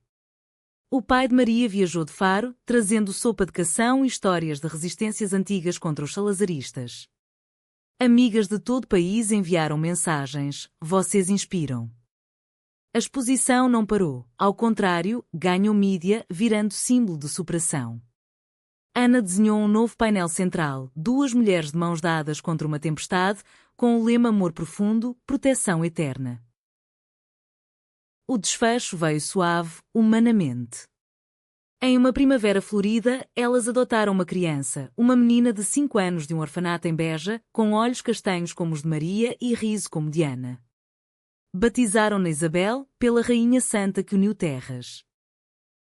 O pai de Maria viajou de Faro, trazendo sopa de cação e histórias de resistências antigas contra os salazaristas. Amigas de todo o país enviaram mensagens: vocês inspiram. A exposição não parou, ao contrário, ganhou mídia, virando símbolo de superação. Ana desenhou um novo painel central, duas mulheres de mãos dadas contra uma tempestade, com o lema Amor Profundo, Proteção Eterna. O desfecho veio suave, humanamente. Em uma primavera florida, elas adotaram uma criança, uma menina de 5 anos de um orfanato em Beja, com olhos castanhos como os de Maria e riso como de Ana. Batizaram-na Isabel, pela Rainha Santa que uniu terras.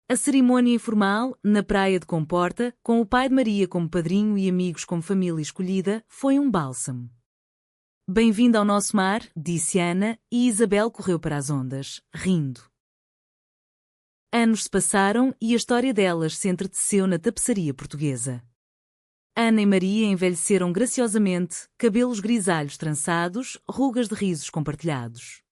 A cerimônia informal, na praia de Comporta, com o pai de Maria como padrinho e amigos como família escolhida, foi um bálsamo. Bem-vinda ao nosso mar, disse Ana, e Isabel correu para as ondas, rindo. Anos se passaram e a história delas se entreteceu na tapeçaria portuguesa. Ana e Maria envelheceram graciosamente, cabelos grisalhos trançados, rugas de risos compartilhados.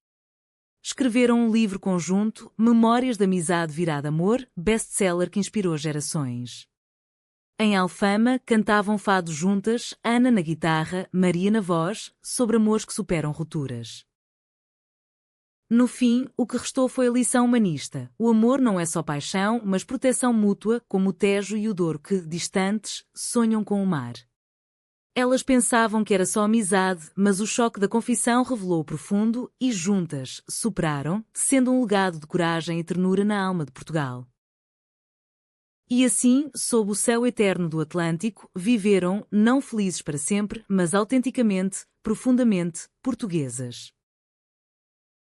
Escreveram um livro conjunto, Memórias de Amizade Virada Amor, best-seller que inspirou gerações. Em Alfama, cantavam fado juntas, Ana na guitarra, Maria na voz, sobre amores que superam rupturas. No fim, o que restou foi a lição humanista. O amor não é só paixão, mas proteção mútua, como o Tejo e o Douro que, distantes, sonham com o mar. Elas pensavam que era só amizade, mas o choque da confissão revelou o profundo e, juntas, superaram, sendo um legado de coragem e ternura na alma de Portugal. E assim, sob o céu eterno do Atlântico, viveram, não felizes para sempre, mas autenticamente, profundamente, portuguesas.